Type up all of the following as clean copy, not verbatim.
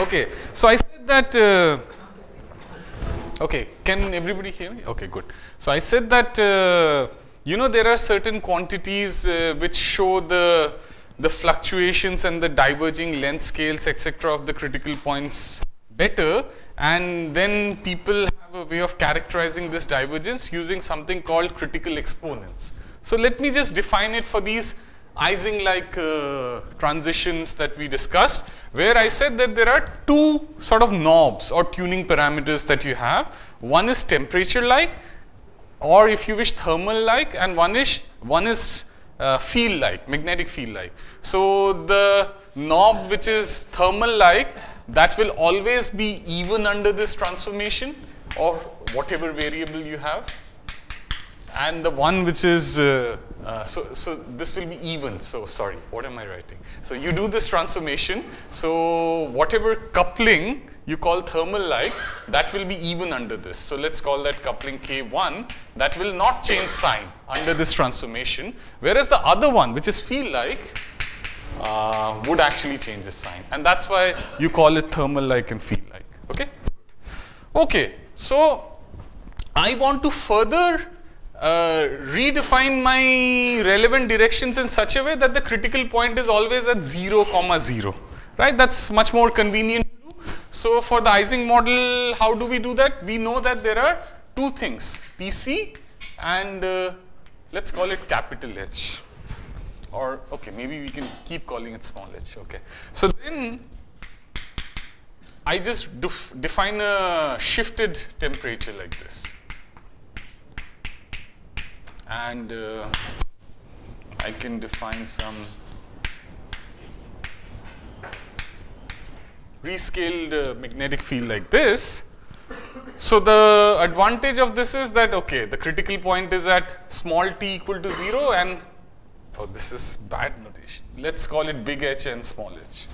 Okay, so I said that, okay, can everybody hear me? Okay, good. So I said that, you know, there are certain quantities which show the fluctuations and the diverging length scales, etc. of the critical points better, and then people have a way of characterizing this divergence using something called critical exponents. So let me just define it for these Ising-like transitions that we discussed, where I said that there are two sort of knobs or tuning parameters that you have. One is temperature-like, or if you wish thermal-like, and one is field-like, magnetic field-like. So the knob which is thermal-like, that will always be even under this transformation or whatever variable you have, and the one which is so this will be even. So sorry, what am I writing? So you do this transformation, so whatever coupling you call thermal-like, that will be even under this. So let's call that coupling K1. That will not change sign under this transformation, whereas the other one, which is field-like, would actually change its sign, and that's why you call it thermal-like and field-like. Okay. Okay. So I want to further redefine my relevant directions in such a way that the critical point is always at 0, 0, right? That's much more convenient to do. So for the Ising model, how do we do that? We know that there are two things, TC and let's call it capital H, or okay, maybe we can keep calling it small h. Okay. So then I just define a shifted temperature like this. And I can define some rescaled magnetic field like this. So the advantage of this is that, okay, the critical point is at small t equal to 0, and oh, this is bad notation. Let's call it big H and small h.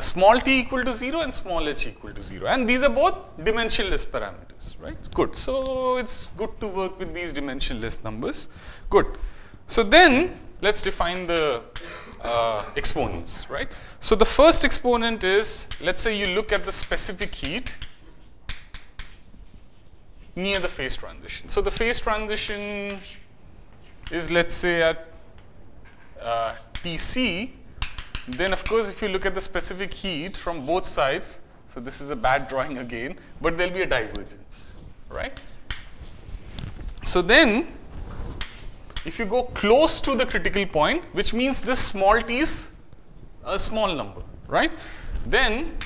Small t equal to 0 and small h equal to 0, and these are both dimensionless parameters, right? Good. So it's good to work with these dimensionless numbers. Good. So then let's define the exponents, right? So the first exponent is, let's say you look at the specific heat near the phase transition. So the phase transition is, let's say, at Tc. Then of course if you look at the specific heat from both sides, so this is a bad drawing again, but there will be a divergence, right? So then if you go close to the critical point, which means this small t is a small number, right? Then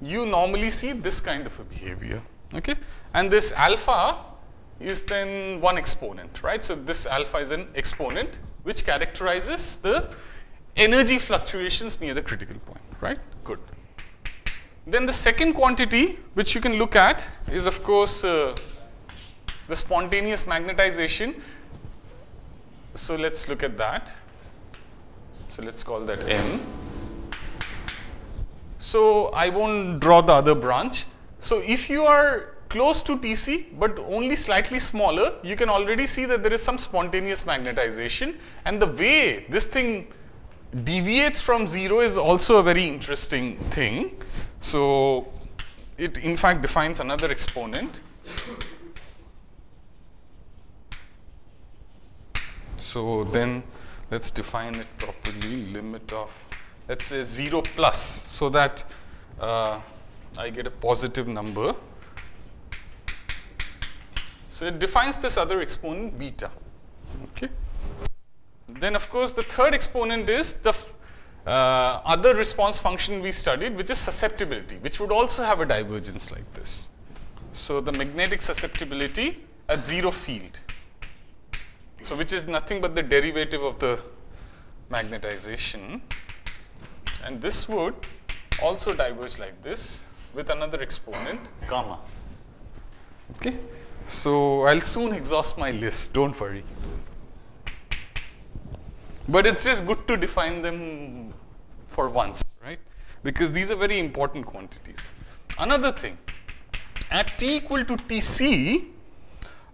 you normally see this kind of a behavior, okay? And this alpha is then one exponent, right? So this alpha is an exponent which characterizes the energy fluctuations near the critical point, right? Good. Then the second quantity which you can look at is, of course, the spontaneous magnetization. So let's look at that. So let's call that M. So I won't draw the other branch. So if you are close to Tc but only slightly smaller, you can already see that there is some spontaneous magnetization, and the way this thing deviates from 0 is also a very interesting thing. So it in fact defines another exponent. So then let's define it properly, limit of, let's say 0 plus, so that I get a positive number. So it defines this other exponent beta, okay. Then of course the third exponent is the other response function we studied, which is susceptibility, which would also have a divergence like this. So the magnetic susceptibility at 0 field, so which is nothing but the derivative of the magnetization, and this would also diverge like this with another exponent gamma, okay. So I'll soon exhaust my list, don't worry. But it's just good to define them for once, right? Because these are very important quantities. Another thing, at t equal to Tc,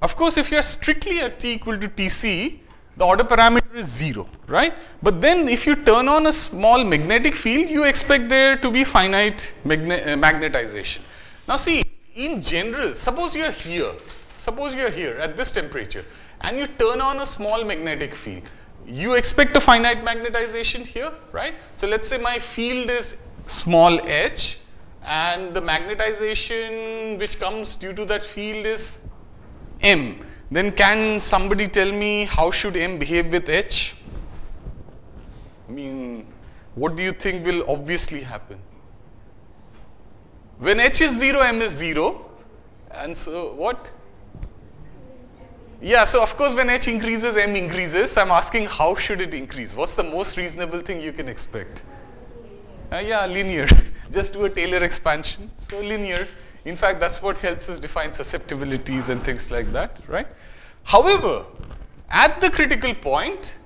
of course if you are strictly at t equal to Tc, the order parameter is 0, right? But then if you turn on a small magnetic field, you expect there to be finite magnetization. Now see, in general, suppose you are here at this temperature and you turn on a small magnetic field. You expect a finite magnetization here, right? So let's say my field is small h and the magnetization which comes due to that field is m. Then can somebody tell me how should m behave with h? I mean, what do you think will obviously happen? When h is 0, m is 0. And so what? Yeah, so of course when h increases, m increases. I'm asking how should it increase? What's the most reasonable thing you can expect? Yeah, linear. Just do a Taylor expansion. So linear. In fact, that's what helps us define susceptibilities and things like that, right? However, at the critical point,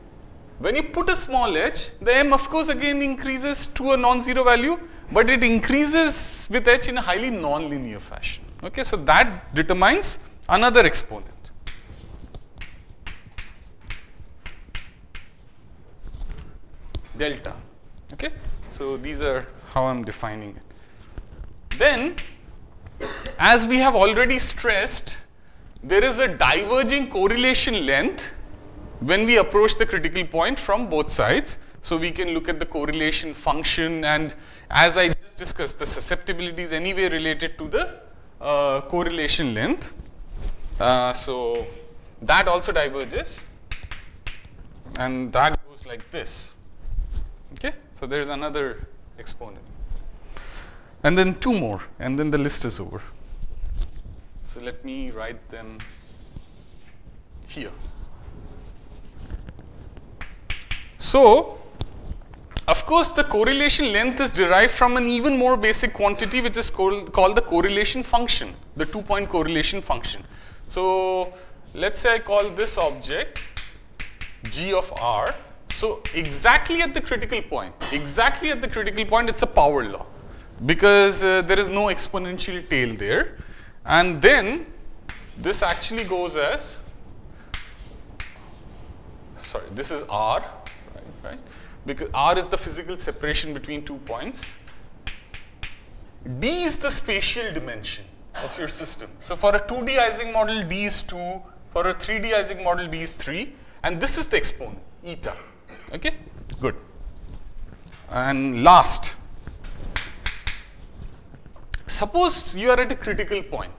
when you put a small h, the m of course again increases to a non-zero value, but it increases with h in a highly non-linear fashion. Okay, so that determines another exponent. Delta. Okay, so these are how I'm defining it. Then, as we have already stressed, there is a diverging correlation length when we approach the critical point from both sides. So we can look at the correlation function, and as I just discussed, the susceptibility is anyway related to the correlation length. So that also diverges, and that goes like this. Okay, so there is another exponent, and then two more, and then the list is over. So let me write them here. So, of course, the correlation length is derived from an even more basic quantity which is called the correlation function, the 2-point correlation function. So, let's say I call this object g of r. So, exactly at the critical point, it's a power law because there is no exponential tail there. And then this actually goes as, sorry, this is r, right? Because r is the physical separation between 2 points. D is the spatial dimension of your system. So for a 2D Ising model, D is 2. For a 3D Ising model, D is 3. And this is the exponent, eta. Okay, good. And last, suppose you are at a critical point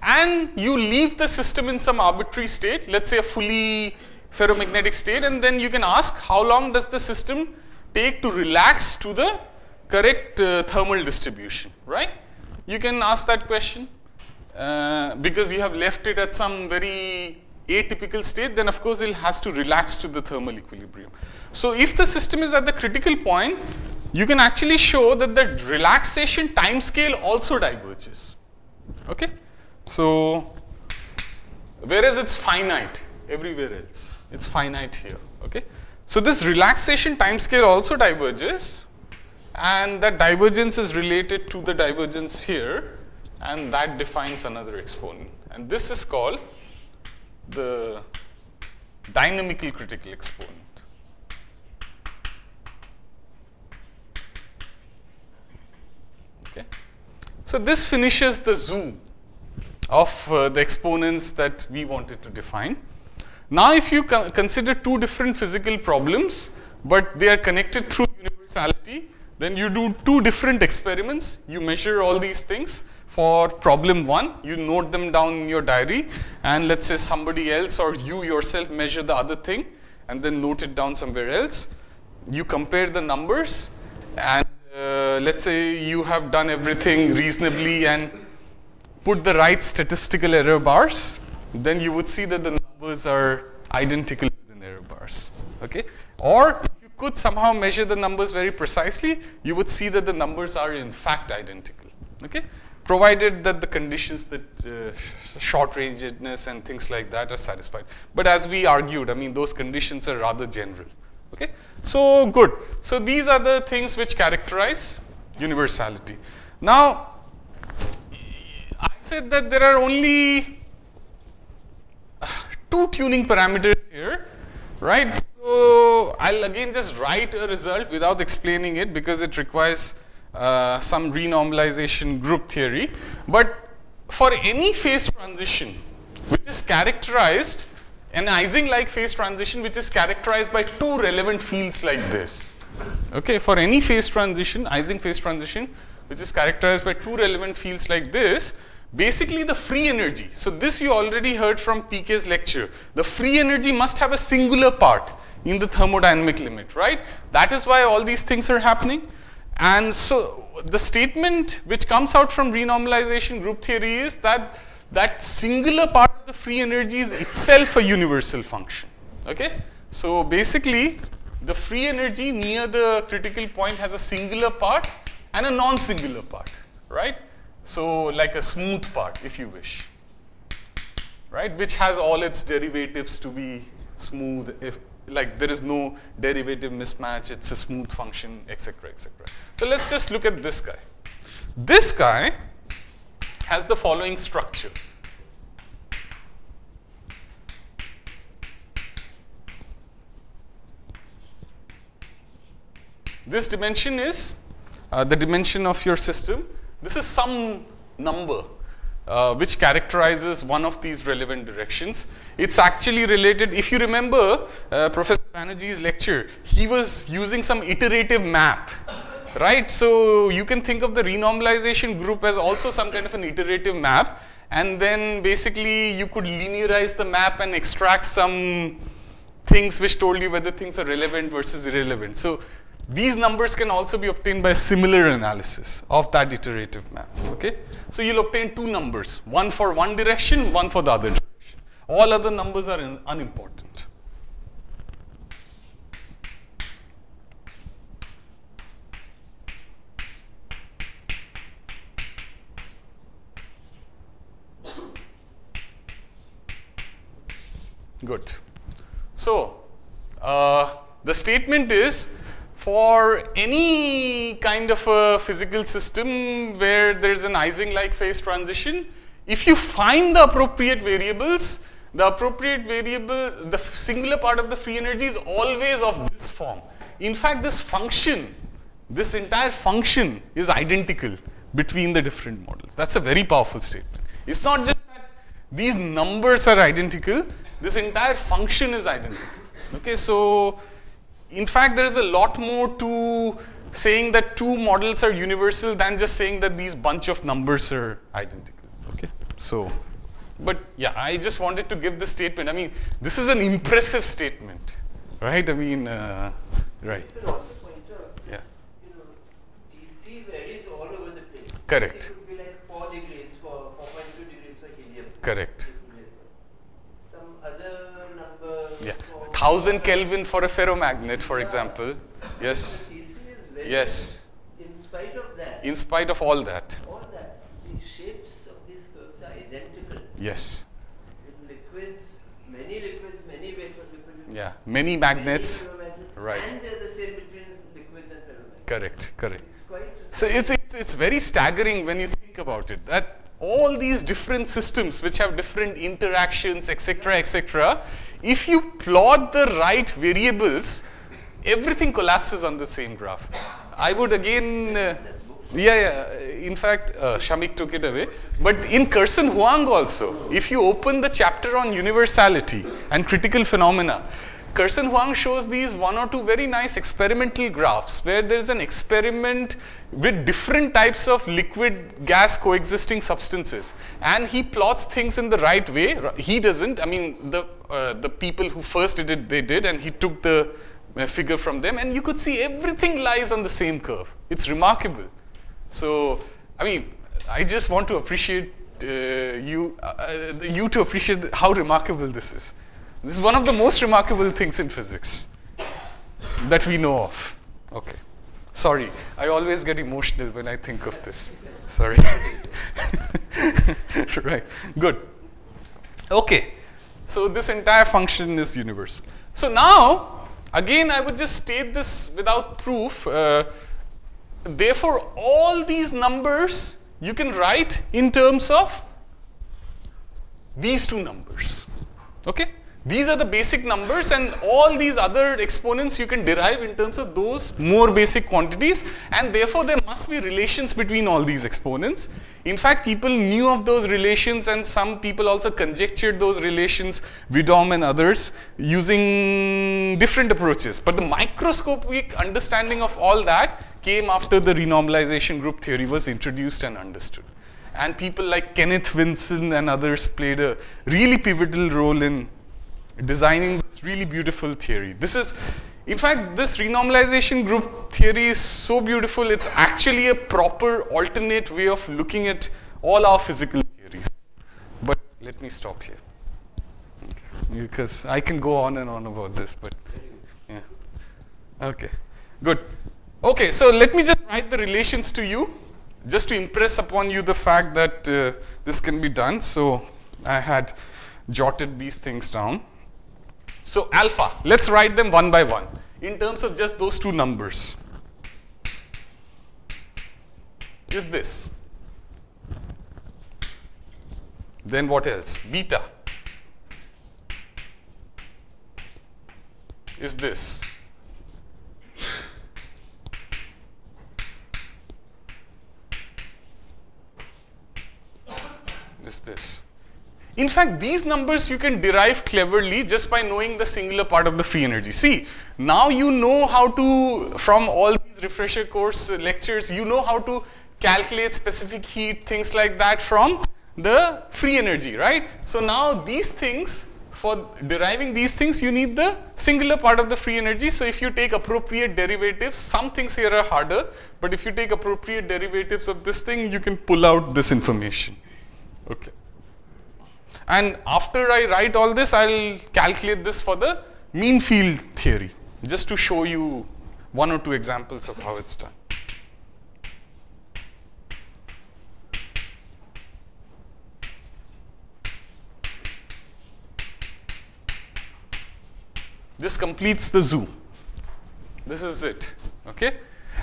and you leave the system in some arbitrary state, let's say a fully ferromagnetic state, and then you can ask how long does the system take to relax to the correct thermal distribution, right? You can ask that question because you have left it at some very atypical state, then of course it has to relax to the thermal equilibrium. So if the system is at the critical point, you can actually show that the relaxation time scale also diverges. Okay? So, whereas it's finite everywhere else, it's finite here. Okay? So this relaxation time scale also diverges, and that divergence is related to the divergence here, and that defines another exponent. And this is called the dynamically critical exponent. Okay. So this finishes the zoo of the exponents that we wanted to define. Now if you consider two different physical problems, but they are connected through universality, then you do two different experiments. You measure all these things. For problem 1, you note them down in your diary, and let's say somebody else or you yourself measure the other thing and then note it down somewhere else. You compare the numbers, and let's say you have done everything reasonably and put the right statistical error bars, then you would see that the numbers are identical within error bars. Okay? Or if you could somehow measure the numbers very precisely, you would see that the numbers are in fact identical. Okay? Provided that the conditions that short-rangedness and things like that are satisfied. But as we argued, I mean, those conditions are rather general. Okay? So, good. So, these are the things which characterize universality. Now, I said that there are only two tuning parameters here. right? So I'll again just write a result without explaining it because it requires some renormalization group theory. But for any phase transition which is characterized, an Ising-like phase transition which is characterized by two relevant fields like this. Okay, for any phase transition, Ising phase transition, which is characterized by two relevant fields like this, basically the free energy. So this you already heard from PK's lecture. The free energy must have a singular part in the thermodynamic limit, right? That is why all these things are happening. And so the statement which comes out from renormalization group theory is that that singular part of the free energy is itself a universal function. Okay? So basically, the free energy near the critical point has a singular part and a non-singular part, right? So like a smooth part, if you wish, right? Which has all its derivatives to be smooth. If like there is no derivative mismatch, it's a smooth function, etc., etc. So let's just look at this guy. This guy has the following structure. This dimension is the dimension of your system. This is some number which characterizes one of these relevant directions. It's actually related, if you remember Professor Banerjee's lecture, he was using some iterative map, right? So you can think of the renormalization group as also some kind of an iterative map, and then basically you could linearize the map and extract some things which told you whether things are relevant versus irrelevant. So these numbers can also be obtained by similar analysis of that iterative map, okay? So you'll obtain two numbers, one for one direction, one for the other direction. All other numbers are unimportant. Good. So the statement is, for any kind of a physical system where there is an Ising-like phase transition, if you find the appropriate variables, the singular part of the free energy is always of this form. In fact, this function, this entire function is identical between the different models. That's a very powerful statement. It's not just that these numbers are identical, this entire function is identical. Okay, so in fact, there is a lot more to saying that two models are universal than just saying that these bunch of numbers are identical. Okay, so, but yeah, I just wanted to give this statement. I mean, this is an impressive statement, right? I mean, right. You can also point out that, yeah. You know, DC varies all over the place. Correct. DC could be like 4 degrees, 4.2 degrees for helium. Correct. Some other number. Yeah. 1000 Kelvin for a ferromagnet, for example. Yes. DC is very yes. In spite of that. In spite of all that. All that. The shapes of these curves are identical. Yes. In liquids, many vapor liquids. Yeah. Many magnets. Many right. And they're the same between liquids and ferromagnets. Correct. Correct. It's quite. So it's very staggering when you think about it, that all these different systems which have different interactions, etc., etc., if you plot the right variables, everything collapses on the same graph. I would again, in fact, Shamik took it away. But in Kersen Huang also, if you open the chapter on universality and critical phenomena, Kersen Huang shows these one or two very nice experimental graphs where there is an experiment with different types of liquid gas coexisting substances, and he plots things in the right way. He doesn't, I mean the people who first did it, they did, and he took the figure from them, and you could see everything lies on the same curve. It's remarkable. So I mean, I just want to appreciate you to appreciate how remarkable this is. This is one of the most remarkable things in physics that we know of. Okay. Sorry, I always get emotional when I think of this. Sorry. Right. Good. Okay. So this entire function is universal. So now, again, I would just state this without proof. Therefore, all these numbers you can write in terms of these two numbers. Okay? These are the basic numbers, and all these other exponents you can derive in terms of those more basic quantities, and therefore there must be relations between all these exponents. In fact, people knew of those relations, and some people also conjectured those relations, Vidom and others, using different approaches. But the microscopic understanding of all that came after the renormalization group theory was introduced and understood. And people like Kenneth Vinson and others played a really pivotal role in designing this really beautiful theory. This is, in fact, this renormalization group theory is so beautiful, it's actually a proper alternate way of looking at all our physical theories. But let me stop here. Okay. Because I can go on and on about this, but yeah. Okay, good. Okay, so let me just write the relations to you, just to impress upon you the fact that this can be done. So I had jotted these things down. So alpha, let's write them one by one in terms of just those two numbers. Is this. Then what else? Beta is this. Is this. In fact, these numbers you can derive cleverly just by knowing the singular part of the free energy. See, now you know how to, from all these refresher course lectures, you know how to calculate specific heat, things like that from the free energy, right? So now these things, for deriving these things, you need the singular part of the free energy. So if you take appropriate derivatives, some things here are harder, but if you take appropriate derivatives of this thing, you can pull out this information. Okay. And after I write all this, I'll calculate this for the mean field theory, just to show you one or two examples of how it's done. This completes the zoo. This is it, okay?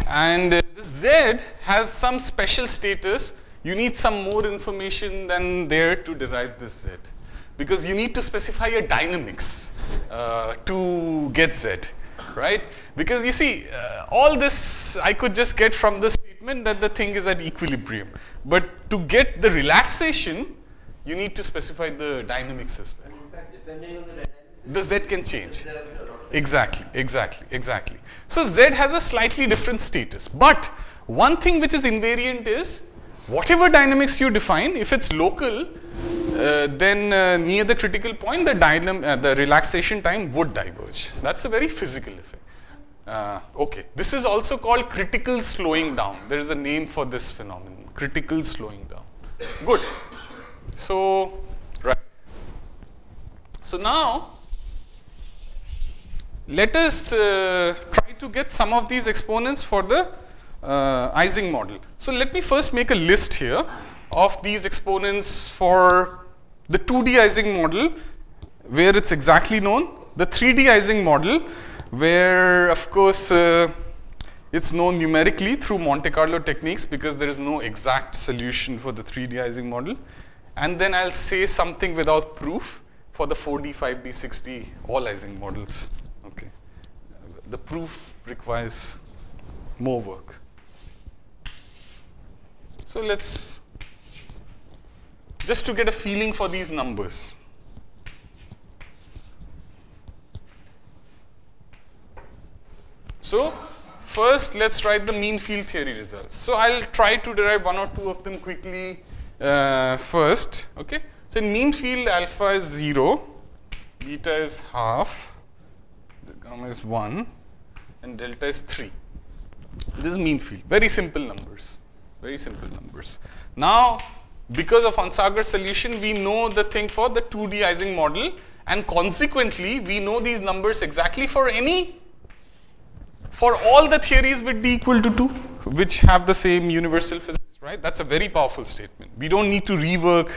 And this Z has some special status. You need some more information than there to derive this Z, because you need to specify a dynamics to get Z, right? Because you see, all this I could just get from the statement that the thing is at equilibrium. But to get the relaxation, you need to specify the dynamics as well. In fact, depending on the dynamics, the Z can change. Exactly. So Z has a slightly different status. But one thing which is invariant is, whatever dynamics you define, if it's local, then near the critical point, the relaxation time would diverge. That's a very physical effect. Okay, this is also called critical slowing down. There is a name for this phenomenon, critical slowing down. Good. So, right. So now, let us try to get some of these exponents for the Ising model. So let me first make a list here of these exponents for the 2D Ising model, where it's exactly known, the 3D Ising model, where of course it's known numerically through Monte Carlo techniques, because there is no exact solution for the 3D Ising model, and then I'll say something without proof for the 4D, 5D, 6D, all Ising models. Okay, the proof requires more work. So let's, just to get a feeling for these numbers. So first let's write the mean field theory results. So I'll try to derive one or two of them quickly first. Okay. So in mean field, alpha is 0, beta is half, gamma is 1, and delta is 3. This is mean field. Very simple numbers. Very simple numbers. Now, because of Onsager's solution, we know the thing for the 2D Ising model, and consequently, we know these numbers exactly for all the theories with d equal to 2, which have the same universal physics, right? That's a very powerful statement. We don't need to rework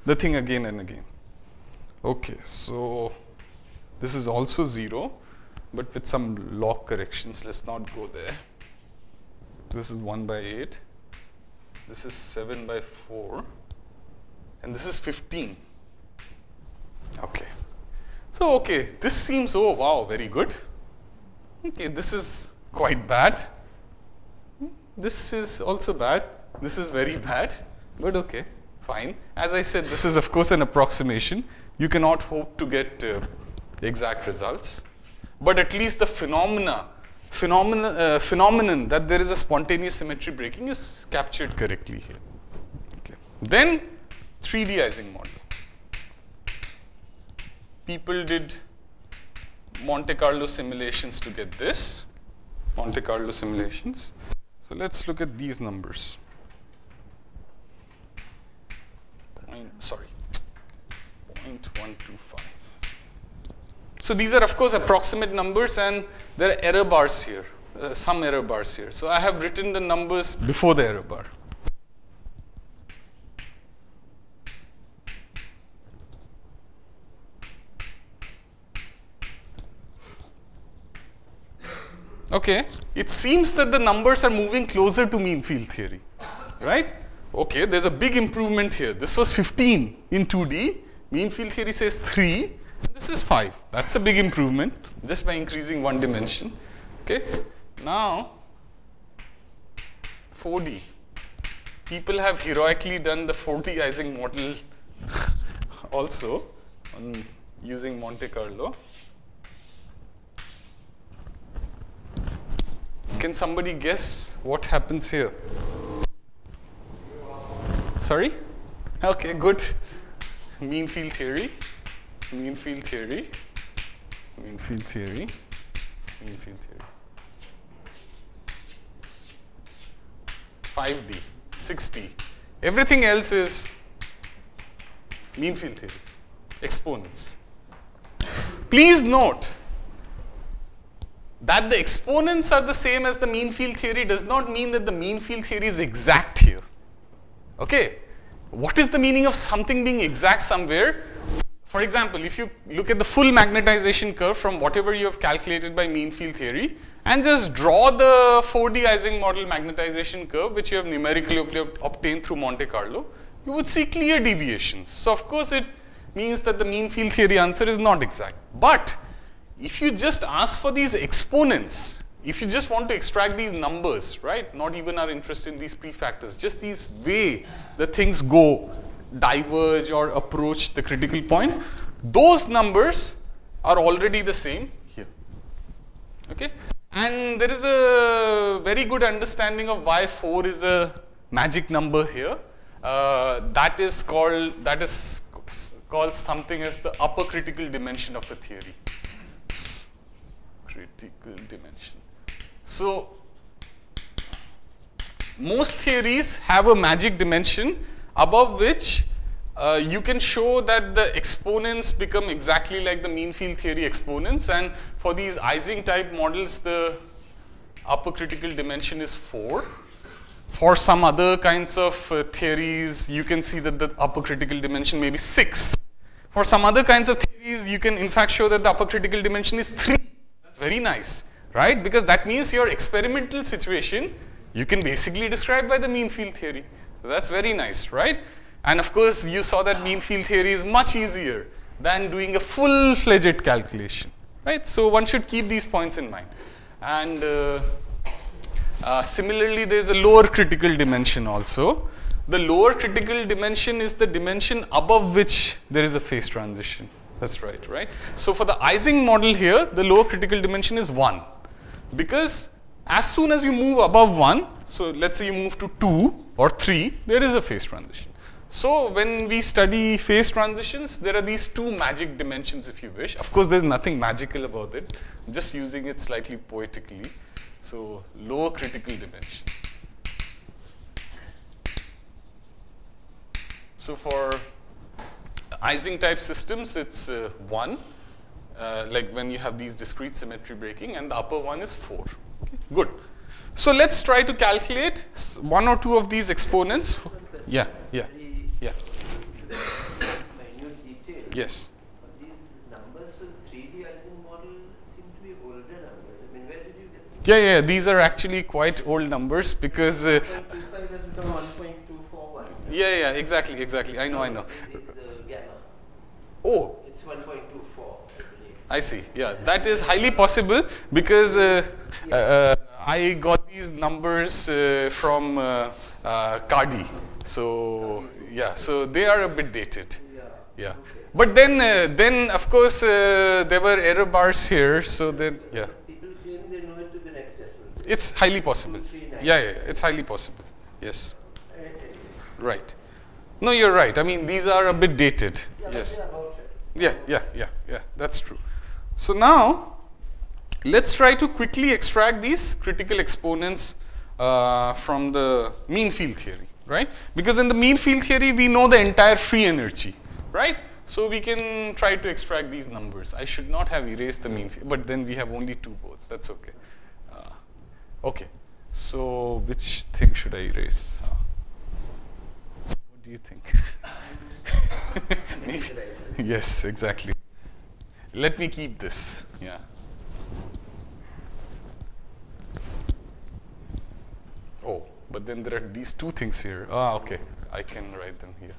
the thing again and again. Okay, so this is also 0, but with some log corrections. Let's not go there. This is 1 by 8. This is 7 by 4. And this is 15. Okay. So So, okay, this seems, oh wow, very good. Okay, this is quite bad. This is also bad. This is very bad, but okay, fine. As I said, this is of course an approximation. You cannot hope to get exact results, but at least the phenomenon that there is a spontaneous symmetry breaking is captured correctly here. Okay. Then 3D Ising model. People did Monte Carlo simulations to get this. Monte Carlo simulations. So let's look at these numbers. 0.125. So these are of course approximate numbers, and there are error bars here, some error bars here. So I have written the numbers before the error bar. Okay, it seems that the numbers are moving closer to mean field theory, right? Okay, there's a big improvement here. This was 15 in 2D, mean field theory says 3, and this is 5. That's a big improvement just by increasing one dimension. Okay, now 4D. People have heroically done the 4D Ising model also on using Monte Carlo. Can somebody guess what happens here? Sorry? Okay, good. Mean field theory, mean field theory, mean field theory, mean field theory. 5D, 6D. Everything else is mean field theory, exponents. Please note that the exponents are the same as the mean field theory does not mean that the mean field theory is exact here. Okay, what is the meaning of something being exact somewhere? For example, if you look at the full magnetization curve from whatever you have calculated by mean field theory and just draw the 4D Ising model magnetization curve which you have numerically obtained through Monte Carlo, you would see clear deviations. So of course it means that the mean field theory answer is not exact. But if you just ask for these exponents, if you just want to extract these numbers, right, not even are interested in these prefactors, just these way the things go, diverge or approach the critical point, those numbers are already the same here. Okay, and there is a very good understanding of why 4 is a magic number here. That is called something as the upper critical dimension of a theory. Critical dimension. So most theories have a magic dimension above which you can show that the exponents become exactly like the mean field theory exponents, and for these Ising type models the upper critical dimension is 4. For some other kinds of theories you can see that the upper critical dimension may be 6. For some other kinds of theories you can in fact show that the upper critical dimension is 3. That's very nice, right? Because that means your experimental situation you can basically describe by the mean field theory. So that's very nice, right? And of course you saw that mean field theory is much easier than doing a full-fledged calculation, right? So one should keep these points in mind. And similarly there is a lower critical dimension also. The lower critical dimension is the dimension above which there is a phase transition. That's right, right? So for the Ising model here, the lower critical dimension is 1. Because as soon as you move above 1, so let's say you move to 2 or 3, there is a phase transition. So when we study phase transitions, there are these 2 magic dimensions if you wish. Of course, there's nothing magical about it. I'm just using it slightly poetically. So lower critical dimension. So for Ising type systems, it's 1, like when you have these discrete symmetry breaking, and the upper one is 4. Okay, good. So let's try to calculate 1 or 2 of these exponents. Yeah, yeah, yeah. Minute detail. Yes. These numbers for the 3D Ising model seem to be older numbers. I mean, where did you get them? Yeah, yeah. These are actually quite old numbers because. 1.25 has become 1.241. Yeah, yeah. Exactly, exactly. I know, I know. The gamma. Oh. It's 1.24, I believe. I see. Yeah, that is highly possible because I got these numbers from Cardi. So yeah, so they are a bit dated. Yeah. Okay. But then of course there were error bars here. So then yeah, People claim they know it to the next decimal. it's highly possible. 239. Yeah, it's highly possible. Yes. I tell you. Right. No, you're right. I mean, these are a bit dated. Yeah, but Yes. they are about it. Yeah. That's true. So now, let's try to quickly extract these critical exponents from the mean field theory, right? Because in the mean field theory, we know the entire free energy, right? So we can try to extract these numbers. I should not have erased the mean field, but then we have only 2 boards. That's okay. Okay. So which thing should I erase? What do you think? Maybe. Yes, exactly. Let me keep this. Yeah. Oh, but then there are these 2 things here. Ah, okay. I can write them here.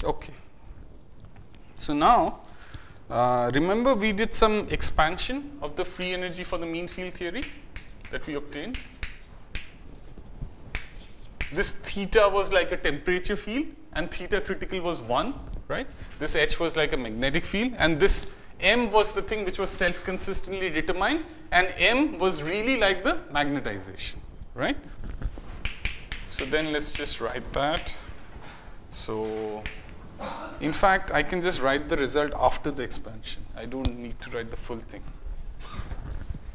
Okay. So now, remember we did some expansion of the free energy for the mean field theory that we obtained. This theta was like a temperature field and theta critical was 1, right? This H was like a magnetic field and this M was the thing which was self-consistently determined and M was really like the magnetization, right? So then let's just write that. So in fact, I can just write the result after the expansion. I don't need to write the full thing.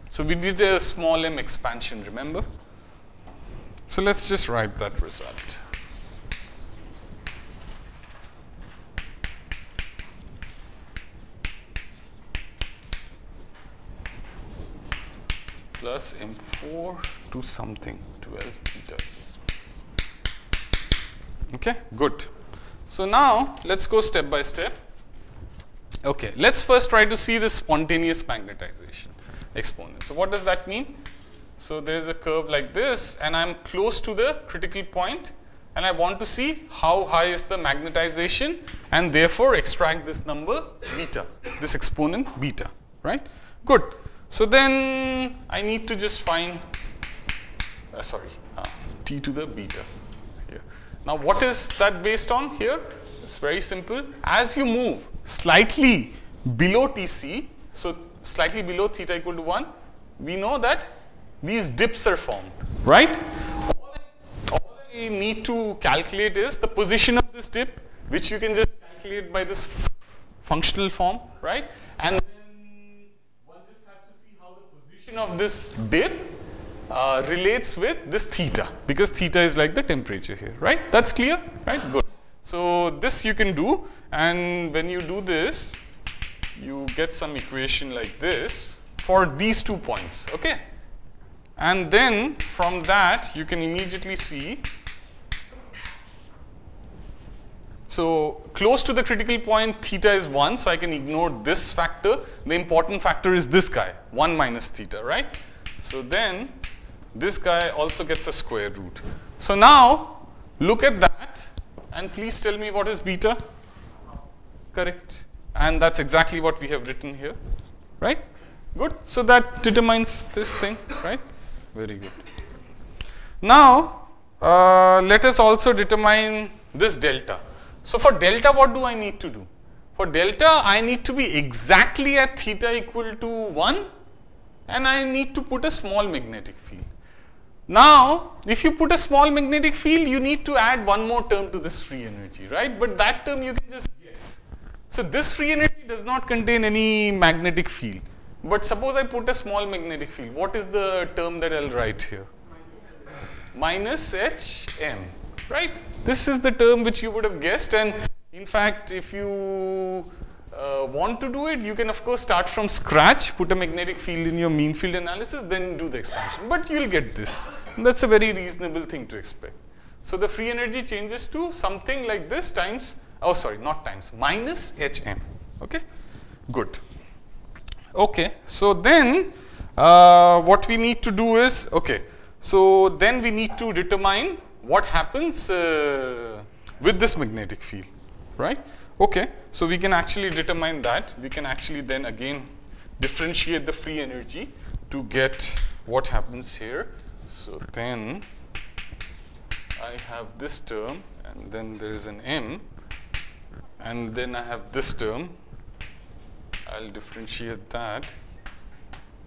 So we did a small m expansion, remember? So let's just write that result. Plus m4 to something, 12 theta. Okay, good. So now, let's go step by step. Okay, let's first try to see the spontaneous magnetization exponent. So what does that mean? So there's a curve like this and I'm close to the critical point and I want to see how high is the magnetization and therefore extract this number beta, this exponent beta, right? Good. So then I need to just find, t to the beta. Now what is that based on here? It's very simple. As you move slightly below Tc, so slightly below theta equal to 1, we know that these dips are formed, right? All I need to calculate is the position of this dip, which you can just calculate by this functional form, right? And then one just has to see how the position of this dip relates with this theta, because theta is like the temperature here, right? That's clear, right? Good. So this you can do, and when you do this, you get some equation like this for these 2 points, okay? And then from that, you can immediately see, so close to the critical point, theta is 1, so I can ignore this factor. The important factor is this guy, 1 minus theta, right? So then, this guy also gets a square root. So now, look at that and please tell me what is beta. Correct. And that's exactly what we have written here, right? Good. So that determines this thing, right? Very good. Now, let us also determine this delta. So for delta, what do I need to do? For delta, I need to be exactly at theta equal to 1 and I need to put a small magnetic field. Now, if you put a small magnetic field, you need to add one more term to this free energy, right? But that term you can just guess. So this free energy does not contain any magnetic field. But suppose I put a small magnetic field, what is the term that I'll write here? Minus Hm, right? This is the term which you would have guessed, and In fact, if you want to do it, you can of course start from scratch, put a magnetic field in your mean field analysis, then do the expansion. But you'll get this. That's a very reasonable thing to expect. So the free energy changes to something like this times, oh sorry, not times, minus Hm. Okay, good. Okay, so then what we need to do is, okay, so then we need to determine what happens with this magnetic field, right? Okay, so we can actually determine that. We can actually then again differentiate the free energy to get what happens here. So then I have this term, and then there is an M, and then I have this term. I'll differentiate that,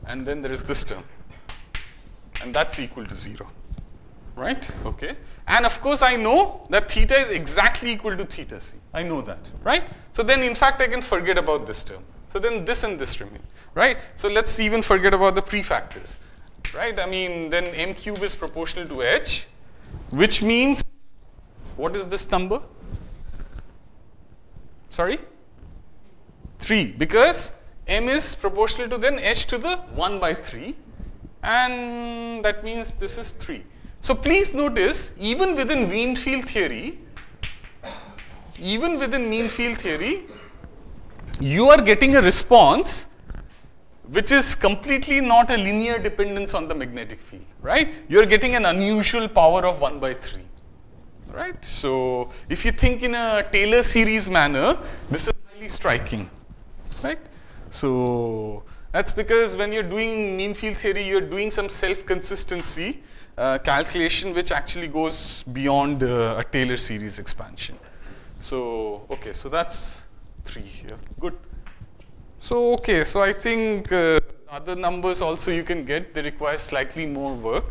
and then there is this term, and that's equal to 0, right? Okay, and of course I know that theta is exactly equal to theta c. I know that, right? So then in fact I can forget about this term. So then this and this remain, right? So let's even forget about the prefactors, right? I mean, then m cube is proportional to h, which means, what is this number? Sorry? 3, because m is proportional to then h to the 1 by 3, and that means this is 3. So please notice, even within mean field theory, you are getting a response which is completely not a linear dependence on the magnetic field, right? You are getting an unusual power of 1 by 3, right? So if you think in a Taylor series manner, this is highly striking, right? So that's because when you're doing mean field theory, you're doing some self-consistency calculation which actually goes beyond a Taylor series expansion. So, okay, so that's 3 here, good. So, okay, so I think other numbers also you can get, they require slightly more work,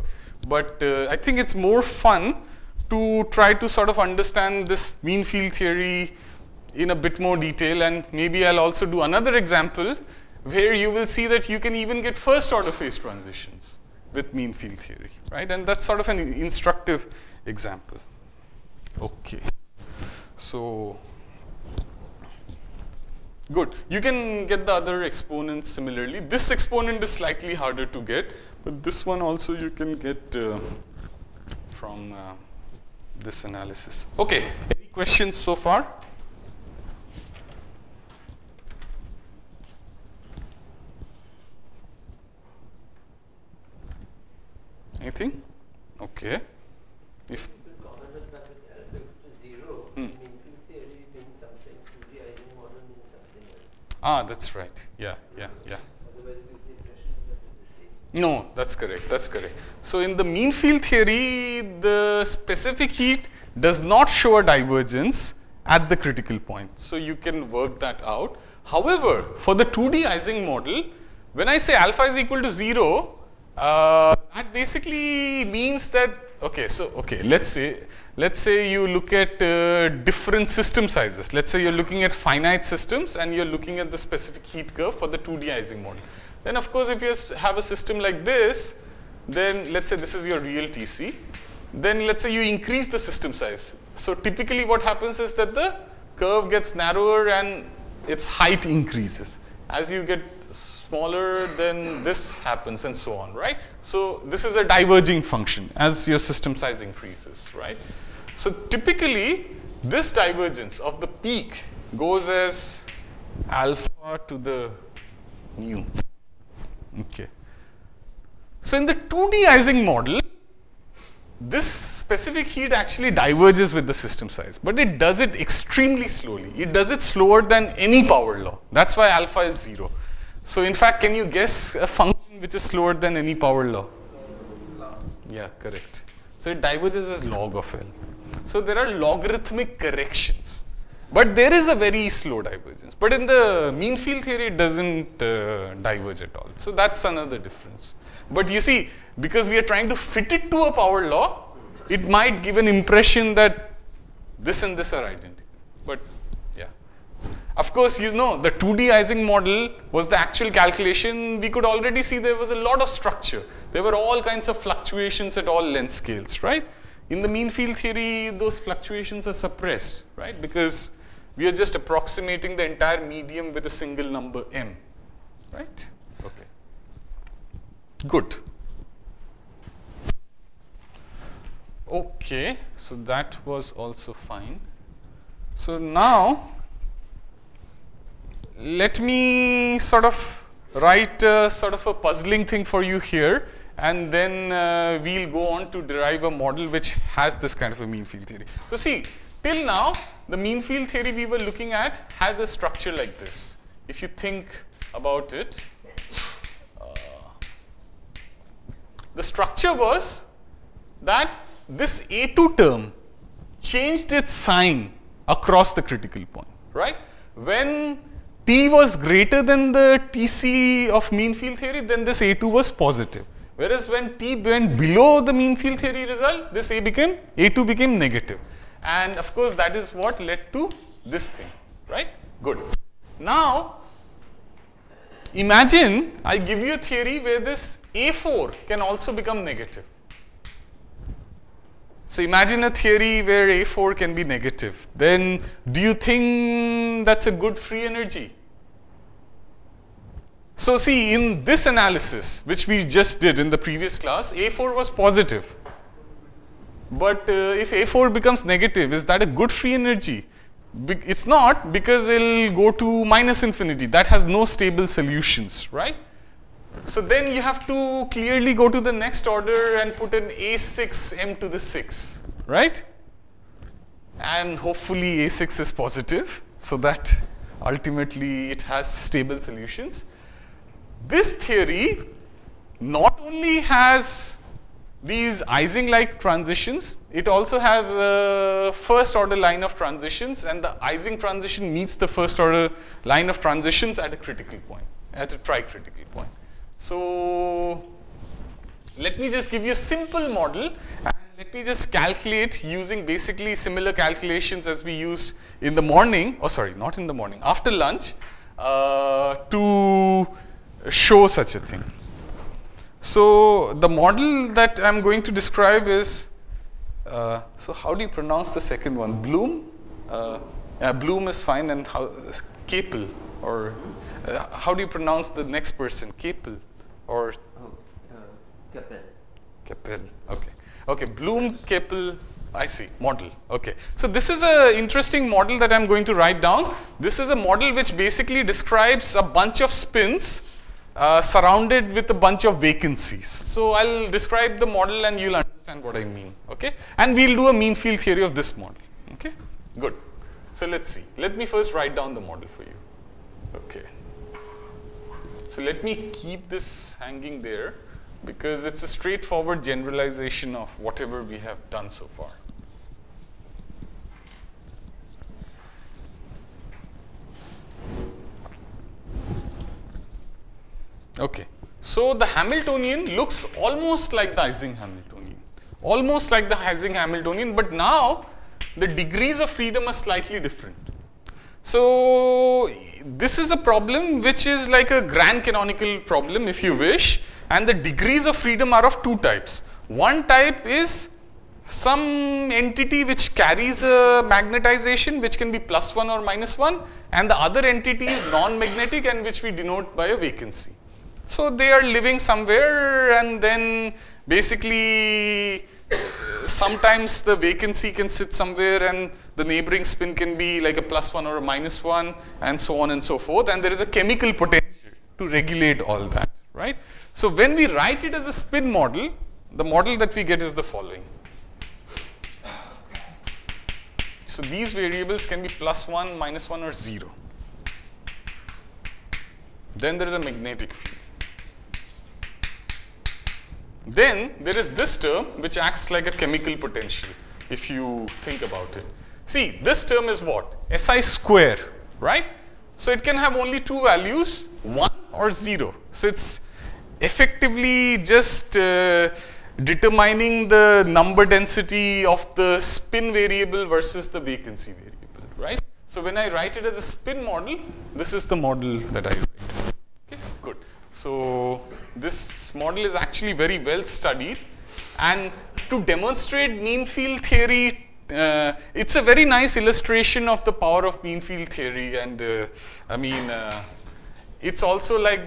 but I think it's more fun to try to sort of understand this mean field theory in a bit more detail, and maybe I'll also do another example where you will see that you can even get first order phase transitions with mean field theory, right? And that's sort of an instructive example. Okay, so good. You can get the other exponents similarly. This exponent is slightly harder to get, but this one also you can get from this analysis. Okay, any questions so far? Anything? Okay. If Comment that with alpha to 0, mean field theory means something, 2D Ising model means something else. Ah, that's right. Yeah. Otherwise it gives the impression that they're the same. No, that's correct. That's correct. So in the mean field theory, the specific heat does not show a divergence at the critical point. So you can work that out. However, for the 2D Ising model, when I say alpha is equal to 0, that basically means that, let's say you look at different system sizes. Let's say you're looking at finite systems and you're looking at the specific heat curve for the 2D Ising model. Then of course, if you have a system like this, then let's say this is your real TC, then let's say you increase the system size. So typically what happens is that the curve gets narrower and its height increases. As you get smaller, then this happens and so on, right? So this is a diverging function as your system size increases, right? So typically this divergence of the peak goes as alpha to the nu. Okay. So in the 2D Ising model, this specific heat actually diverges with the system size, but it does it extremely slowly. It does it slower than any power law. That's why alpha is 0. So in fact, can you guess a function which is slower than any power law? Yeah, correct. So it diverges as log of L. So there are logarithmic corrections, but there is a very slow divergence. But in the mean field theory, it doesn't diverge at all. So that's another difference. But you see, because we are trying to fit it to a power law, it might give an impression that this and this are identical. But yeah. Of course, you know, the 2D Ising model was the actual calculation. We could already see there was a lot of structure. There were all kinds of fluctuations at all length scales, right? In the mean field theory, those fluctuations are suppressed, right? Because We are just approximating the entire medium with a single number m, right? Okay. Good. Okay, so that was also fine. So now, let me sort of write sort of a puzzling thing for you here, and then we'll go on to derive a model which has this kind of a mean field theory. So see, till now, the mean field theory we were looking at had a structure like this. If you think about it, the structure was that this A2 term changed its sign across the critical point, right? When T was greater than the TC of mean field theory, then this A2 was positive. Whereas when T went below the mean field theory result, this A2 became negative. And of course, that is what led to this thing, right? Good. Now, imagine I give you a theory where this A4 can also become negative. So imagine a theory where A4 can be negative. Then do you think that's a good free energy? So see, in this analysis, which we just did in the previous class, A4 was positive. But if A4 becomes negative, is that a good free energy? It's not, because it'll go to minus infinity. That has no stable solutions, right? So then you have to clearly go to the next order and put an A6 m to the 6, right? And hopefully A6 is positive, so that ultimately it has stable solutions. This theory not only has these Ising-like transitions, it also has a first order line of transitions, and the Ising transition meets the first order line of transitions at a critical point, at a tri-critical point. So let me just give you a simple model, and let me just calculate using basically similar calculations as we used in the morning, oh sorry, not in the morning, after lunch, to show such a thing. So the model that I'm going to describe is, so how do you pronounce the second one? Bloom? Bloom is fine, and how, Capel, or how do you pronounce the next person? Capel, or? Capel. Capel, okay. Okay, Bloom, Capel, I see, model, okay. So this is an interesting model that I'm going to write down. This is a model which basically describes a bunch of spins surrounded with a bunch of vacancies. So I'll describe the model and you'll understand what I mean, okay? And we'll do a mean field theory of this model, okay? Good. So let's see. Let me first write down the model for you, okay? So let me keep this hanging there, because it's a straightforward generalization of whatever we have done so far. Okay, so the Hamiltonian looks almost like the Ising Hamiltonian, almost like the Ising Hamiltonian, but now the degrees of freedom are slightly different. So this is a problem which is like a grand canonical problem, if you wish, and the degrees of freedom are of two types. One type is some entity which carries a magnetization which can be +1 or -1, and the other entity is non-magnetic and which we denote by a vacancy. So they are living somewhere, and then basically sometimes the vacancy can sit somewhere and the neighboring spin can be like a +1 or a -1, and so on and so forth, and there is a chemical potential to regulate all that, right? So when we write it as a spin model, the model that we get is the following. So these variables can be +1, -1 or 0. Then there is a magnetic field. Then there is this term which acts like a chemical potential, if you think about it. See, this term is what? SI square, right? So it can have only two values, 1 or 0. So it's effectively just determining the number density of the spin variable versus the vacancy variable, right? So when I write it as a spin model, this is the model that I write. Okay, good. So this model is actually very well studied, and to demonstrate mean field theory it's a very nice illustration of the power of mean field theory, and I mean, it's also like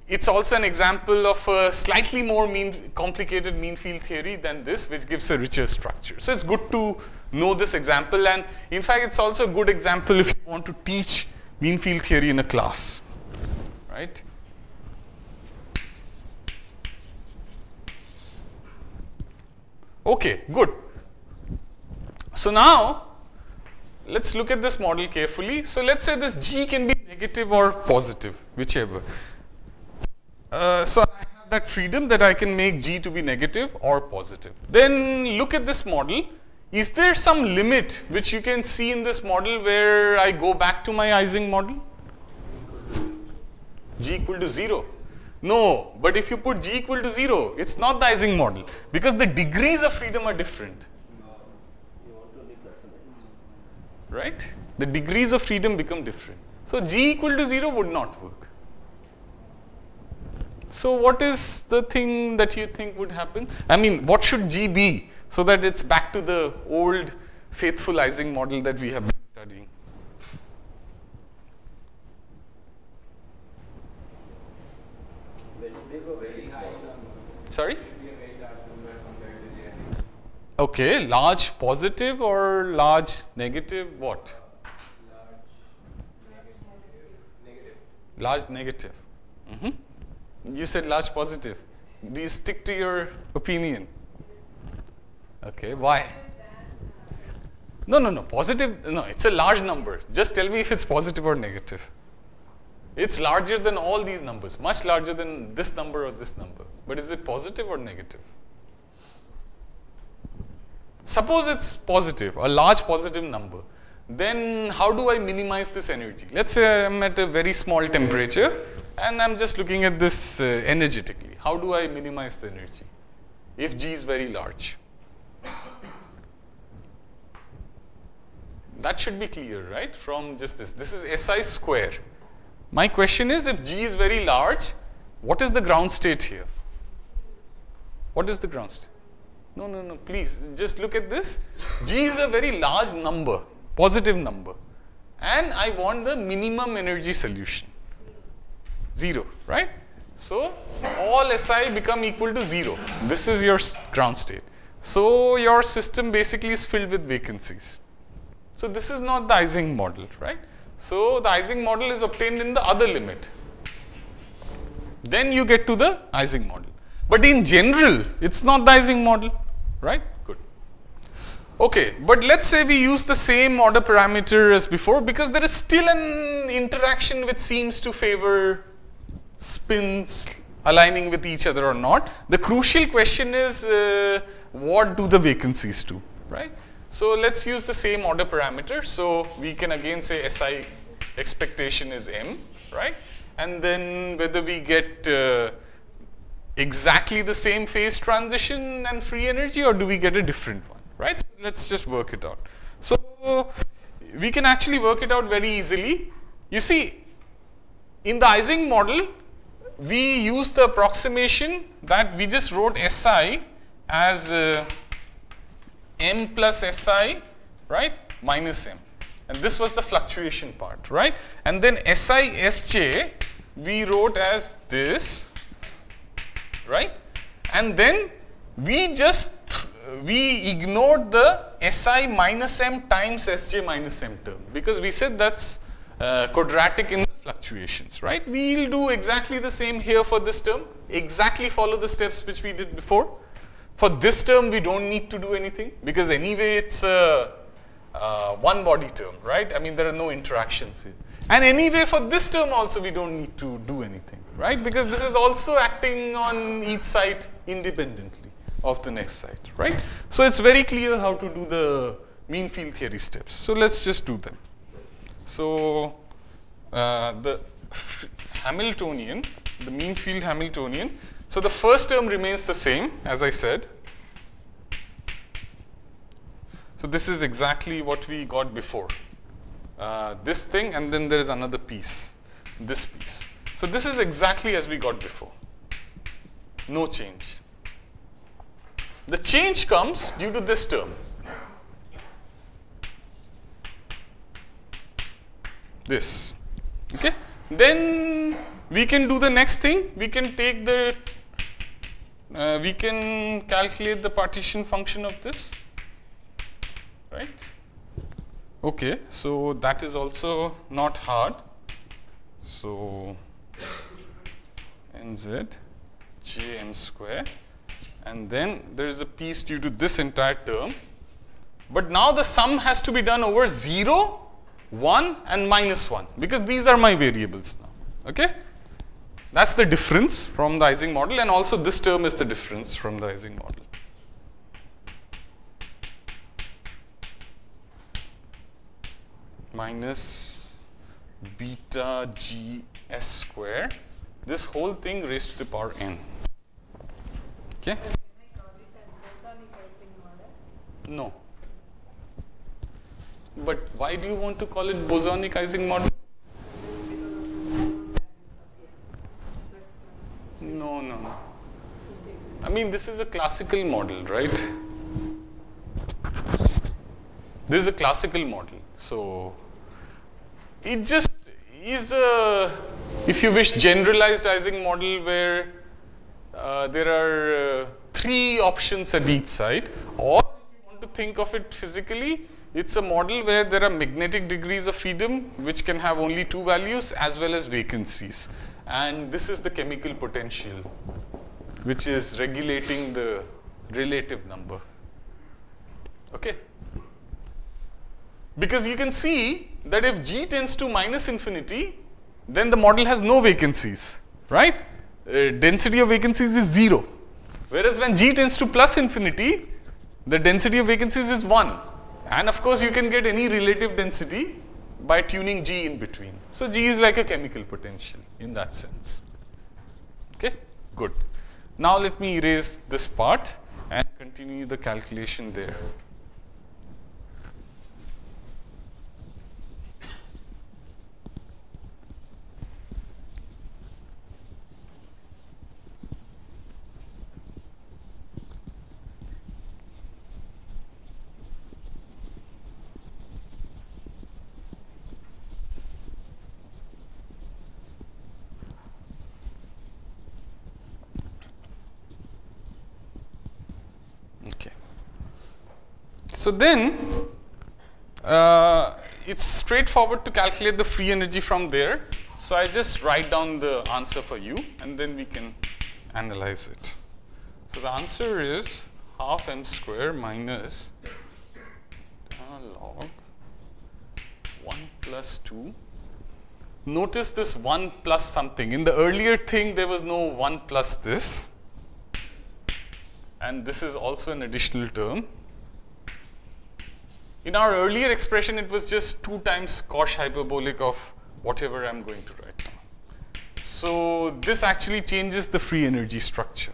it's also an example of a slightly more complicated mean field theory than this, which gives a richer structure. So it's good to know this example, and in fact, it's also a good example if you want to teach mean field theory in a class, right? Okay, good. So now, let's look at this model carefully. So let's say this G can be negative or positive, whichever. So I have that freedom that I can make G to be negative or positive. Then look at this model. Is there some limit which you can see in this model where I go back to my Ising model? G equal to 0. No, but if you put G equal to 0, it's not the Ising model, because the degrees of freedom are different. Right? The degrees of freedom become different. So G equal to 0 would not work. So what is the thing that you think would happen? I mean, what should G be so that it's back to the old faithful Ising model that we have been studying? Sorry? Okay, large positive or large negative, what? Large negative. You said large positive. Do you stick to your opinion? Okay, why? No, positive, no, it's a large number. Just tell me if it's positive or negative. It's larger than all these numbers, much larger than this number or this number. But is it positive or negative? Suppose it's positive, a large positive number. Then how do I minimize this energy? Let's say I'm at a very small temperature and I'm just looking at this energetically. How do I minimize the energy if G is very large? That should be clear, right? From just this. This is SI square. My question is, if G is very large, what is the ground state here? What is the ground state? No, please, just look at this. G is a very large number, positive number. And I want the minimum energy solution. 0, right? So, all SI become equal to 0. This is your ground state. So, your system basically is filled with vacancies. So, this is not the Ising model, right? So, the Ising model is obtained in the other limit. Then you get to the Ising model. But in general, it's not the Ising model, right? Good. Okay, but let's say we use the same order parameter as before, because there is still an interaction which seems to favor spins aligning with each other or not. The crucial question is, what do the vacancies do, right? So let's use the same order parameter. So we can again say SI expectation is M, right? And then whether we get exactly the same phase transition and free energy, or do we get a different one, right? Let's just work it out. So we can actually work it out very easily. You see, in the Ising model, we use the approximation that we just wrote SI as M plus SI, right, minus M. And this was the fluctuation part, right? And then SI Sj we wrote as this, right? And then we ignored the SI minus M times Sj minus M term, because we said that's quadratic in the fluctuations, right? We'll do exactly the same here for this term, exactly follow the steps which we did before. For this term, we don't need to do anything, because anyway it's a one body term, right? I mean, there are no interactions here. And anyway, for this term also, we don't need to do anything, right? Because this is also acting on each side independently of the next side, right? So it's very clear how to do the mean field theory steps. So let's just do them. So the Hamiltonian, the mean field Hamiltonian. So the first term remains the same, as I said. So this is exactly what we got before. This thing, and then there is another piece, this piece. So this is exactly as we got before. No change. The change comes due to this term. this. Okay. Then we can do the next thing. We can take the, we can calculate the partition function of this, right? Okay, so that is also not hard. So nz jm square, and then there is a piece due to this entire term. But now the sum has to be done over 0, 1 and -1, because these are my variables now. Okay? That's the difference from the Ising model, and also this term is the difference from the Ising model. Minus beta g s square, this whole thing raised to the power n. Okay? No. But why do you want to call it bosonic Ising model? No, no, no. I mean, this is a classical model, right? This is a classical model. So, it just is a, if you wish, generalized Ising model where there are 3 options at each side. Or if you want to think of it physically, it's a model where there are magnetic degrees of freedom which can have only 2 values, as well as vacancies. And this is the chemical potential which is regulating the relative number. Okay? Because you can see that if G tends to -infinity, then the model has no vacancies, right? Density of vacancies is 0. Whereas when G tends to +infinity, the density of vacancies is 1. And of course, you can get any relative density by tuning G in between. So G is like a chemical potential in that sense. Okay, good. Now let me erase this part and continue the calculation there. So then, it's straightforward to calculate the free energy from there. So I just write down the answer for you, and then we can analyze it. So the answer is half m square minus log 1 plus 2. Notice this 1 plus something. In the earlier thing, there was no 1 plus this. And this is also an additional term. In our earlier expression, it was just 2 times cosh hyperbolic of whatever I'm going to write now. So this actually changes the free energy structure.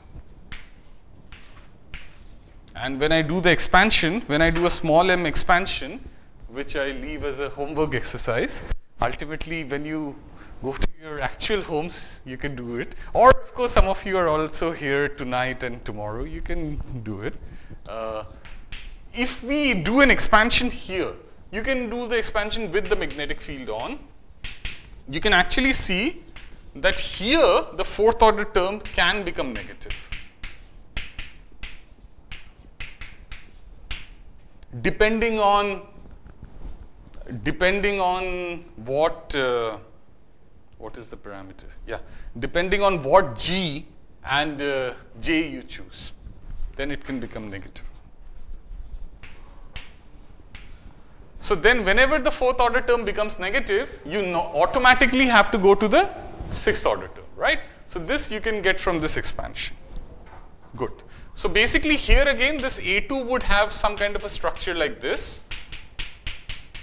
And when I do the expansion, when I do a small m expansion, which I leave as a homework exercise, ultimately when you go to your actual homes, you can do it. Or of course, some of you are also here tonight and tomorrow, you can do it. If we do an expansion here, you can do the expansion with the magnetic field on. You can actually see that here the 4th order term can become negative. Depending on what is the parameter? Yeah, depending on what G and J you choose, then it can become negative. So then whenever the 4th order term becomes negative, you automatically have to go to the 6th order term, right? So this you can get from this expansion. Good. So basically here again, this A2 would have some kind of a structure like this,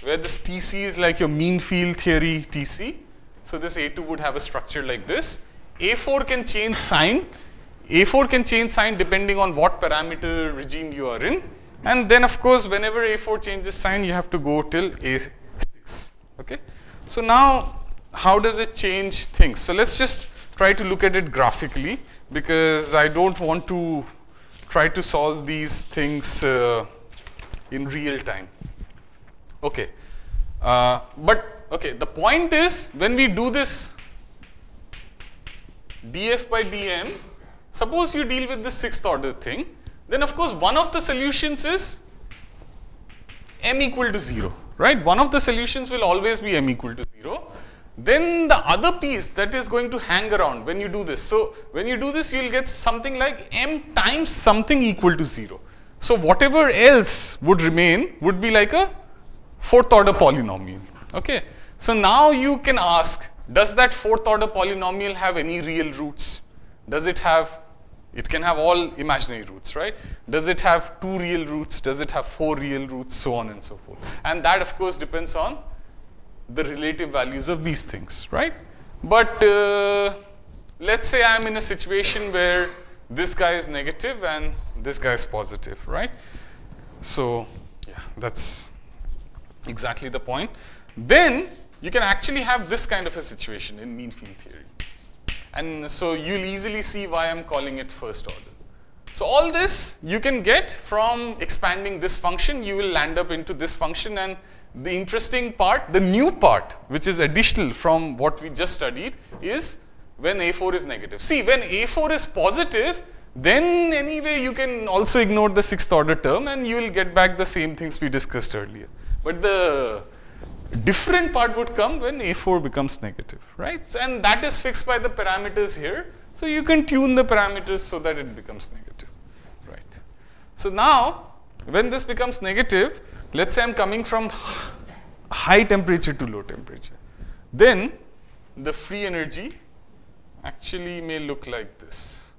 where this TC is like your mean field theory TC. So this A2 would have a structure like this. A4 can change sign. A4 can change sign depending on what parameter regime you are in. And then of course, whenever A4 changes sign, you have to go till A6, okay? So now, how does it change things? So let's just try to look at it graphically, because I don't want to try to solve these things in real time. Okay, but okay, the point is when we do this df by dm, suppose you deal with this sixth order thing, then of course one of the solutions is m equal to 0, right? One of the solutions will always be m equal to 0. Then the other piece that is going to hang around when you do this. So when you do this, you will get something like m times something equal to 0. So whatever else would remain would be like a fourth order polynomial. Okay. So now you can ask, does that fourth order polynomial have any real roots? Does it have, it can have all imaginary roots, right? Does it have 2 real roots? Does it have 4 real roots? So on and so forth. And that of course depends on the relative values of these things, right? But let's say I'm in a situation where this guy is negative and this guy is positive, right? So yeah, that's exactly the point. Then you can actually have this kind of a situation in mean field theory. And so you'll easily see why I'm calling it first order. So all this you can get from expanding this function. You will land up into this function, and the interesting part, the new part, which is additional from what we just studied, is when A4 is negative. See, when A4 is positive, then anyway you can also ignore the sixth order term and you will get back the same things we discussed earlier. But the different part would come when A4 becomes negative, right? So, and that is fixed by the parameters here. So you can tune the parameters so that it becomes negative, right? So now, when this becomes negative, let's say I'm coming from high temperature to low temperature, then the free energy actually may look like this.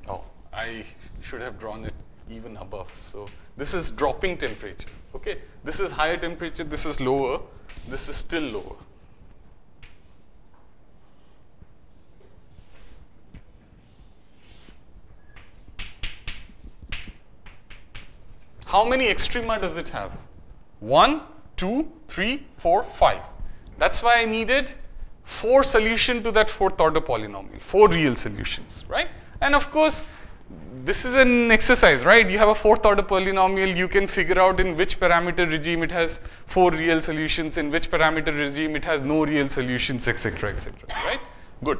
Oh, I should have drawn it even above. So this is dropping temperature. Okay, this is higher temperature, this is lower, this is still lower. How many extrema does it have? 1, 2, 3, 4, 5. That's why I needed 4 solutions to that fourth order polynomial, 4 real solutions, right? And of course, this is an exercise, right? You have a fourth order polynomial, you can figure out in which parameter regime it has 4 real solutions, in which parameter regime it has no real solutions, etc., etc., right? Good.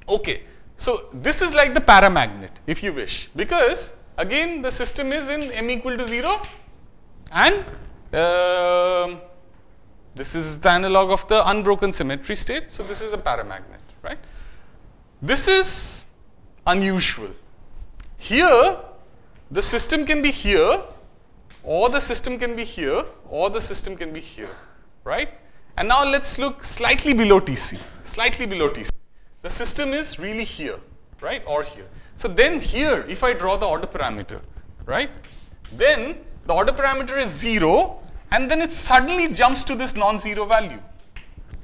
Okay, so this is like the paramagnet, if you wish, because again, the system is in m equal to 0, and this is the analog of the unbroken symmetry state. So this is a paramagnet, right? This is unusual. Here, the system can be here, or the system can be here, or the system can be here, right? And now let's look slightly below TC, slightly below TC. The system is really here, right, or here. So then here, if I draw the order parameter, right, then the order parameter is 0, and then it suddenly jumps to this non-zero value,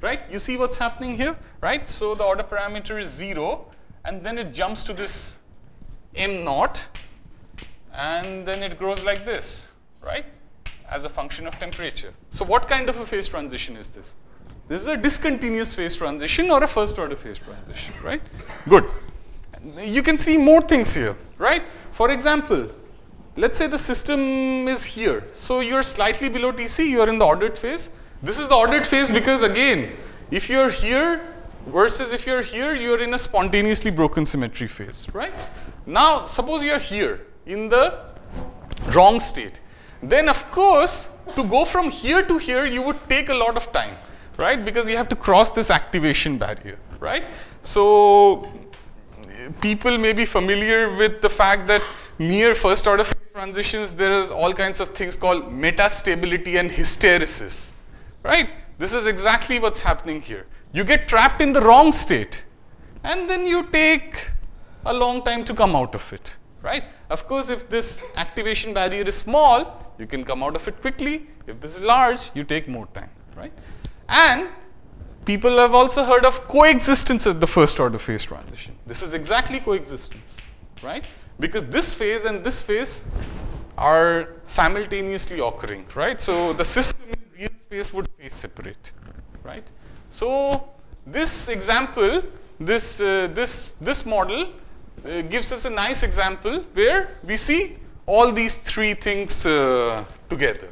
right? You see what's happening here, right? So the order parameter is 0, and then it jumps to this m0, and then it grows like this, right, as a function of temperature. So what kind of a phase transition is this? This is a discontinuous phase transition or a first order phase transition, right? Good. You can see more things here, right? For example, let's say the system is here. So you're slightly below TC, you're in the ordered phase. This is the ordered phase because again, if you're here versus if you're here, you're in a spontaneously broken symmetry phase, right? Now, suppose you're here in the wrong state. Then of course, to go from here to here, you would take a lot of time, right? Because you have to cross this activation barrier, right? So people may be familiar with the fact that near first order phase transitions, there is all kinds of things called metastability and hysteresis, right? This is exactly what's happening here. You get trapped in the wrong state, and then you take a long time to come out of it, right? Of course, if this activation barrier is small, you can come out of it quickly. If this is large, you take more time, right? And people have also heard of coexistence at the first order phase transition. This is exactly coexistence, right? Because this phase and this phase are simultaneously occurring, right? So the system in real space would phase separate, right? So this example this model gives us a nice example where we see all these three things together,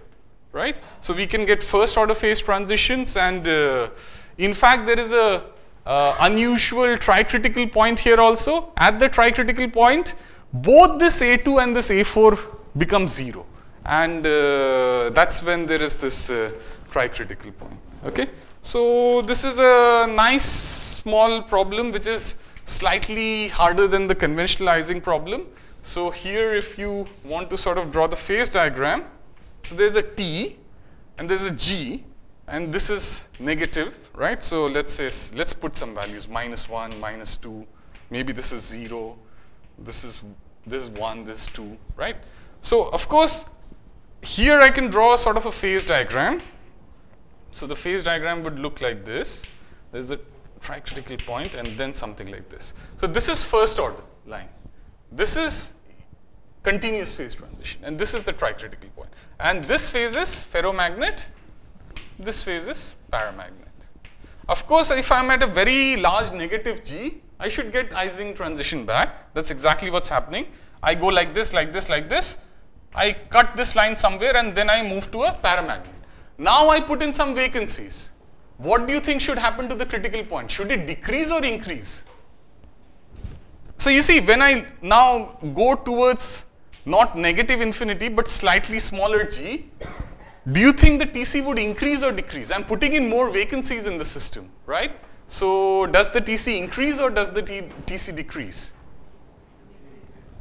right? So we can get first order phase transitions, and in fact there is a unusual tricritical point here also. At the tricritical point, both this A2 and this A4 become 0, and that's when there is this tricritical point. Okay, so this is a nice small problem which is slightly harder than the conventional Ising problem. So here, if you want to sort of draw the phase diagram, so there's a T and there's a G, and this is negative, right? So let's say, let's put some values, -1, -2, maybe this is 0, this is 1, this is 2, right? So of course, here I can draw sort of a phase diagram. So the phase diagram would look like this. There's a tricritical point and then something like this. So this is first order line. This is continuous phase transition, and this is the tricritical point. And this phase is ferromagnet, this phase is paramagnet. Of course, if I'm at a very large negative G, I should get Ising transition back. That's exactly what's happening. I go like this, like this, like this. I cut this line somewhere and then I move to a paramagnet. Now I put in some vacancies. What do you think should happen to the critical point? Should it decrease or increase? So you see, when I now go towards not negative infinity but slightly smaller G, do you think the TC would increase or decrease? I'm putting in more vacancies in the system, right? So does the TC increase or does the TC decrease?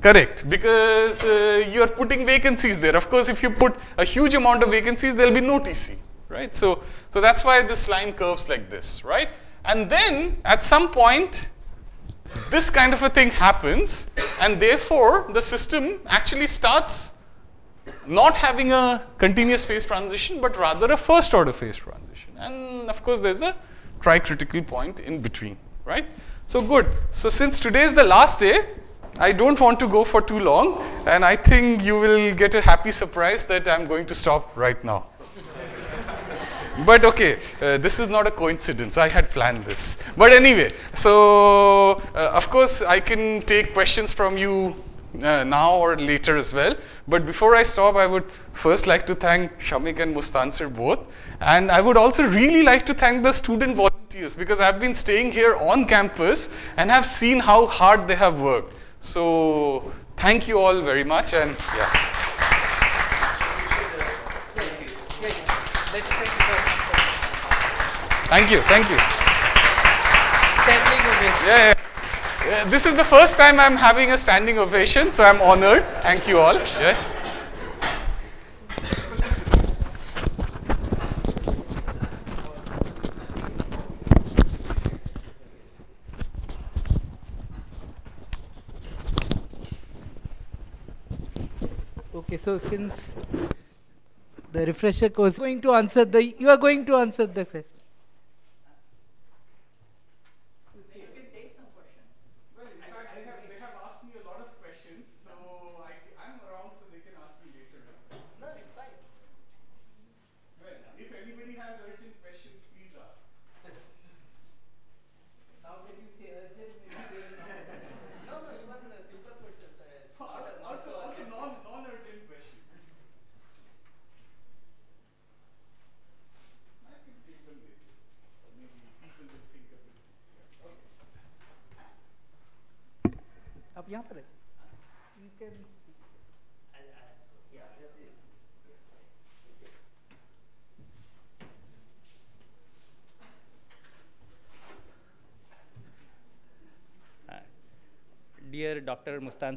Correct, because you are putting vacancies there. Of course, if you put a huge amount of vacancies, there will be no TC, right? So that's why this line curves like this, right? And then at some point, this kind of a thing happens, and therefore the system actually starts not having a continuous phase transition, but rather a first order phase transition. And of course, there's a tricritical point in between, right? So good. So since today is the last day, I don't want to go for too long, and I think you will get a happy surprise that I'm going to stop right now. But okay, this is not a coincidence. I had planned this. But anyway, so of course I can take questions from you now or later as well. But before I stop, I would first like to thank Shamik and Mustansir both. And I would also really like to thank the student volunteers, because I've been staying here on campus and have seen how hard they have worked. So thank you all very much, and yeah. Thank you, thank you. Yeah. This is the first time I'm having a standing ovation, so I'm honored. Thank you all. Yes. Okay, so since the refresher course going to answer you are going to answer the question. You can take some questions. Well, in fact, they have asked me a lot of questions, so I'm around, so they can ask me later. No, it's fine. Well, if anybody has urgent questions, please ask. How can you say urgent? No, even simple questions. Also non-urgent questions. I can take them later. Or maybe people will think of it. Yeah. Okay. आप यहाँ पर you can. Yeah, that is. Yes. Dear Dr. Mustan